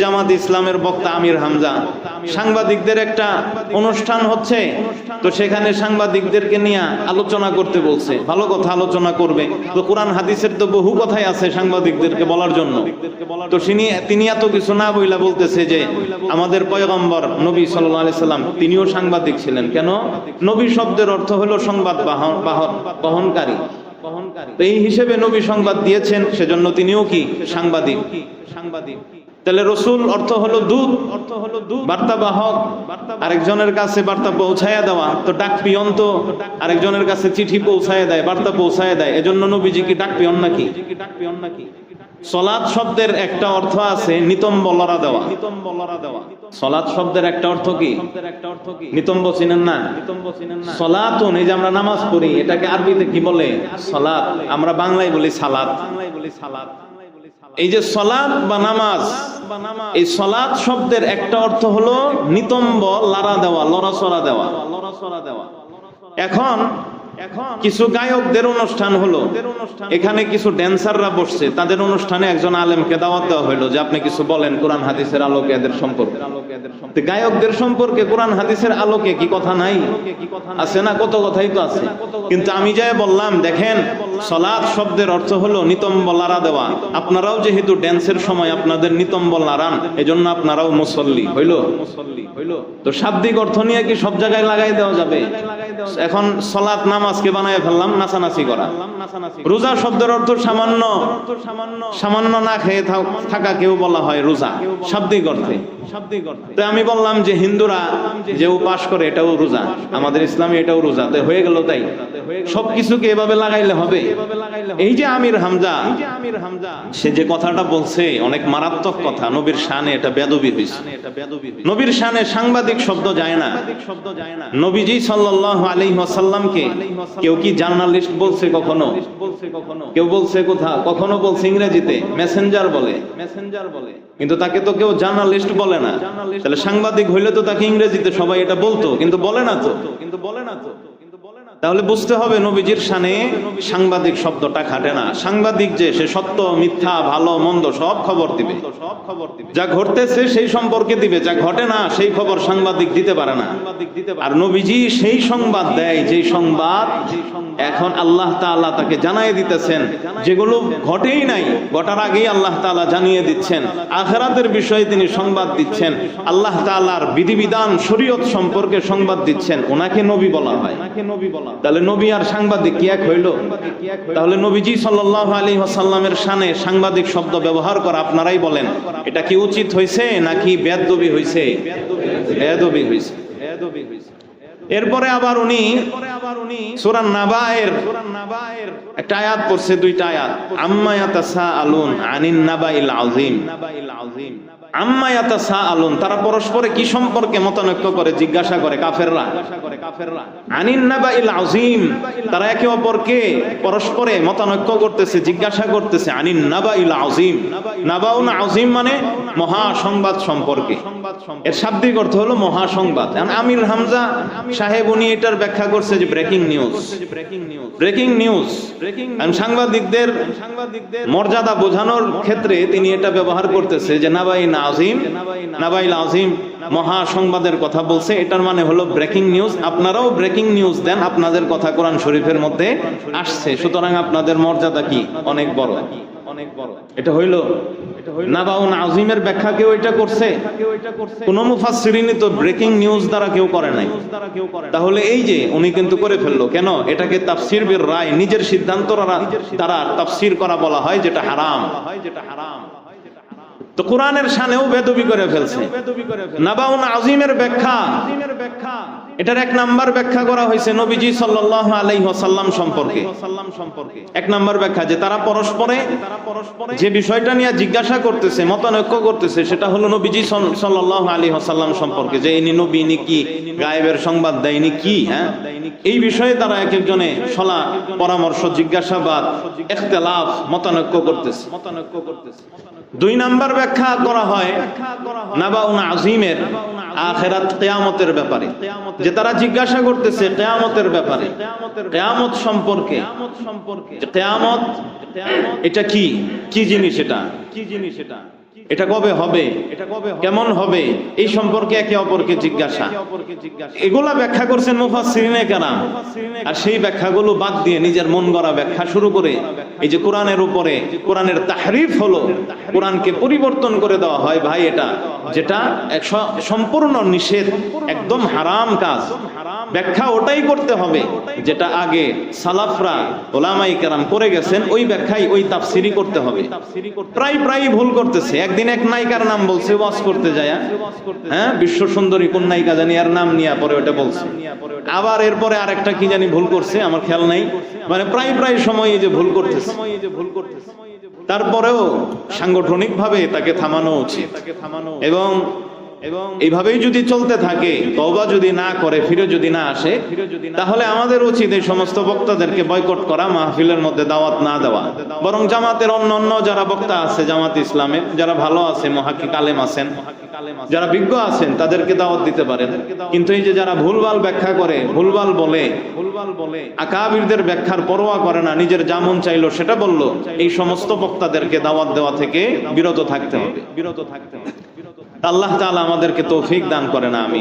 জামাত ইসলামের বক্তা আমির হামজা, সাংবাদিকদের একটা অনুষ্ঠান হচ্ছে, তো সেখানে সাংবাদিকদেরকে নিয়ে আলোচনা করতে বলছে। ভালো কথা, আলোচনা করবে, তো কোরআন হাদিসের তো বহু কথাই আছে সাংবাদিকদেরকে বলার জন্য। তো তিনি এত কিছু না বইলা বলতেছে যে আমাদের পয়গম্বর নবী সাল্লাল্লাহু আলাইহি সাল্লাম তিনিও সাংবাদিক ছিলেন। কেন? নবী শব্দের অর্থ হলো সংবাদ বহনকারী। তো এই হিসেবে নবী সংবাদ দিয়েছেন, সেজন্য তিনিও কি সাংবাদিক। তাহলে রসুল অর্থ হলো দূত, বার্তাবাহক, আরেকজনের কাছে বার্তা পৌঁছায়া দেওয়া। তো ডাক পিয়ন তো আরেকজনের কাছে চিঠি পৌঁছায় দেয়, বার্তা পৌঁছায় দেয়। এজন্য নবীজি কি ডাক পিয়ন নাকি? সলাত শব্দের একটা অর্থ আছে নিতম্ব লড়া দেওয়া। সলাত শব্দের একটা অর্থ কি? নিতম্ব চিনেন না? সলাতুন, এই যে আমরা নামাজ পড়ি, এটাকে আরবিতে কি বলে? সলাত। আমরা বাংলায় বলি সালাত। এই যে সলাত বা নামাজ, এই সলাত শব্দের একটা অর্থ হলো নিতম্ব লড়া দেওয়া, লড়াচড়া দেওয়া। এখন কিছু গায়কদের অনুষ্ঠান হলো, এখানে কিছু ড্যান্সাররা বসছে, তাদের অনুষ্ঠানে একজন আলেমকে দাওয়াত দেওয়া হলো যে আপনি কিছু বলেন কোরআন হাদিসের আলোকে এদের সম্পর্কে। গায়কদের সম্পর্কে কোরআন হাদিসের আলোকে কি কথা নাই? আছে না? কত কথাই তো আছে। কিন্তু আমি যাই বললাম, দেখেন সলাত শব্দের অর্থ হলো নিতম্ব লড়া দেওয়া। আপনারাও যেহেতু ড্যান্সের সময় আপনাদের নিতম্ব লড়ান, এজন্য আপনারাও মুসল্লি হইলো। তো শাব্দিক অর্থ নিয়ে কি সব জায়গায় লাগাই দেওয়া যাবে? এখন সলাত নামাজকে বানায় ফেললাম নাচানাচি করা। রোজা শব্দের অর্থ সামান্য না খেয়ে থাকা কেউ বলা হয় রোজা, শাব্দিক অর্থে। তো আমি বললাম যে হিন্দুরা যে উপাস করে এটাও রোজা, আমাদের ইসলামে এটাও রোজা। তো হয়ে গেল তাই? সবকিছুকে এভাবে লাগাইলে হবে? এই যে আমির হামজা, সে যে কথাটা বলছে অনেক মারাত্মক কথা। নবীর শানে এটা বেয়াদবি হইছে। নবীর শানে সাংবাদিক শব্দ যায় না। নবীজি সাল্লাল্লাহু আলাইহি ওয়াসাল্লামকে কেউ কি জার্নালিস্ট বলছে কখনো? কেউ বলছে কোথা? কখনো বলছে ইংরেজিতে মেসেঞ্জার বলে। কিন্তু তাকে তো কেউ জার্নালিস্ট বলে না। তাহলে সাংবাদিক হইলে তো তাকে ইংরেজিতে সবাই এটা বলতো, কিন্তু বলে না তো। তাহলে বুঝতে হবে নবীজির শানে সাংবাদিক শব্দটা খাটে না। সাংবাদিক যে সে সত্য মিথ্যা ভালো মন্দ সব খবর দিবে, যা ঘটতেছে সেই সম্পর্কে দিবে, যা ঘটে না সেই খবর সাংবাদিক দিতে পারে না। আর নবীজি সেই সংবাদ দেয় যে সংবাদ এখন আল্লাহ তাআলা তাকে জানিয়ে দিতেছেন, যেগুলো ঘটেই নাই, ঘটার আগেই আল্লাহ তাআলা জানিয়ে দিচ্ছেন। আখিরাতের বিষয়ে তিনি সংবাদ দিচ্ছেন, আল্লাহ তাআলার বিধিবিধান শরীয়ত সম্পর্কে সংবাদ দিচ্ছেন। ওনাকে নবী বলা হয়। তাহলে নবী আর সাংবাদিক কি এক হইল? তাহলে নবীজি সাল্লাল্লাহু আলাইহি ওয়াসাল্লামের শানে সাংবাদিক শব্দ ব্যবহার করা আপনারাই বলেন, এটা কি উচিত হইছে নাকি বেয়াদবি হইছে? বেয়াদবি হইছে। এরপরে আবার উনি সূরা নাবায়ের একটা আয়াত পড়ছে, দুইটা আয়াত। আম্মা ইয়াতাসাআলুন আনিন নাবাইল আযীম। আম্মা ইয়াতাসাআলুন, তারা পরস্পরে কি সম্পর্কে মতানৈক্য করে, জিজ্ঞাসা করে কাফেররা। আনিন নাবাইল আযীম, তারা একে অপরকে পরস্পরে মতানৈক্য করতেছে, জিজ্ঞাসা করতেছে আনিন নাবাইল আযীম। নাবাউন আযীম মানে মহা সংবাদ সম্পর্কে। এর শাব্দিক অর্থ হলো মহা সংবাদ। আমির হামজা সাহেব উনি এটার ব্যাখ্যা করছে যে ব্রেকিং নিউজ। ব্রেকিং নিউজ সাংবাদিকদের মর্যাদা বোঝানোর ক্ষেত্রে তিনি এটা ব্যবহার করতেছে যে নাবাইল আযীম মহা সংবাদের কথা বলছে। এটার মানে হলো ব্রেকিং নিউজ। আপনারাও ব্রেকিং নিউজ দেন, আপনাদের কথা কোরআন শরীফের মধ্যে আসছে, সুতরাং আপনাদের মর্যাদা কি অনেক বড়। এটা হইল নাবাউন আযীমের ব্যাখ্যা কেউ এটা করছে? কোন মুফাসসিরিন তো ব্রেকিং নিউজ দ্বারা কেউ করে নাই। তাহলে এই যে উনি কিন্তু করে ফেললো, কেন? এটাকে তাফসীর বির রায়, নিজের সিদ্ধান্ত দ্বারা তাফসীর করা বলা হয়, যেটা হারাম। তো কোরআনের শানেও বেদবি করে ফেলছে। নাবাউন আযীমের ব্যাখ্যা, এটার এক নাম্বার ব্যাখ্যা করা হয়েছে নবীজি সাল্লাল্লাহু আলাইহি ওয়াসাল্লাম সম্পর্কে। এক নাম্বার ব্যাখ্যা যে তারা পরস্পরে যে বিষয়টা নিয়ে জিজ্ঞাসা করতেছে, মতানৈক্য করতেছে, সেটা হলো নবীজি সাল্লাল্লাহু আলাইহি ওয়াসাল্লাম সম্পর্কে, যে ইনি নবী, ইনি কি গায়েবের সংবাদ দেয়, ইনি কি, হ্যাঁ, এই বিষয়ে তারা এক একজনে সলা পরামর্শ, জিজ্ঞাসাবাদ, ইখতিলাফ, মতানৈক্য করতেছে। দুই নাম্বার ব্যাখ্যা করা হয় নাবাউন আযীমের আখিরাত কিয়ামতের ব্যাপারে, যে তারা জিজ্ঞাসা করতেছে কিয়ামতের ব্যাপারে, কিয়ামত সম্পর্কে। কিয়ামত এটা কি জিনিস? এটা এটা কবে হবে, কেমন হবে, এই সম্পর্কে একে অপরকে জিজ্ঞাসা। এগুলা ব্যাখ্যা করছেন মুফাসসিরিনে কেরাম। আর সেই ব্যাখ্যাগুলো বাদ দিয়ে নিজের মন গড়া ব্যাখ্যা শুরু করে এই যে কোরআনের উপরে কোরআনের তাহরিফ হলো, কোরআনকে পরিবর্তন করে দেওয়া হয়, ভাই এটা যেটা সম্পূর্ণ নিষেধ, একদম হারাম কাজ। ব্যাখ্যা ওটাই করতে হবে যেটা আগে সালাফরা ওলামায়ে কেরাম করে গেছেন, ওই ব্যাখ্যাই ওই তাফসিরই করতে হবে। প্রায় ভুল করতেছে। একদিন এক নায়িকার নাম বলছে ওয়াজ করতে যায়, হ্যাঁ, বিশ্ব সুন্দরী কোন নায়িকা জানি আর নাম নিয়ে পরে ওটা বলছে। আবার এরপরে আরেকটা কি জানি ভুল করছে, আমার খেয়াল নাই। মানে প্রায় সময় এই যে ভুল করতেছে। তারপরেও সাংগঠনিক ভাবে তাকে থামানো উচিত। এবং এইভাবেই যদি চলতে থাকে, তওবা যদি না করে, ফিরে যদি না আসে, তাহলে আমাদের উচিত এই সমস্ত বক্তাদেরকে বয়কট করা, মাহফিলের মধ্যে দাওয়াত না দেওয়া। বরং জামাতের অন্য যারা বক্তা আছে, জামাত ইসলামের যারা ভালো আছে, মুহাক্কিক আলেম আছেন, যারা বিজ্ঞ আছেন, তাদেরকে দাওয়াত দিতে পারেন। কিন্তু এই যে যারা ভুলভাল ব্যাখ্যা করে, ভুলভাল বলে, আকাবিরদের ব্যাখ্যার পরোয়া করে না, নিজের যা মন চাইলো সেটা বললো, এই সমস্ত বক্তাদেরকে দাওয়াত দেওয়া থেকে বিরত থাকতে হবে। আল্লাহ তাআলা আমাদেরকে তৌফিক দান করেন, আমিন।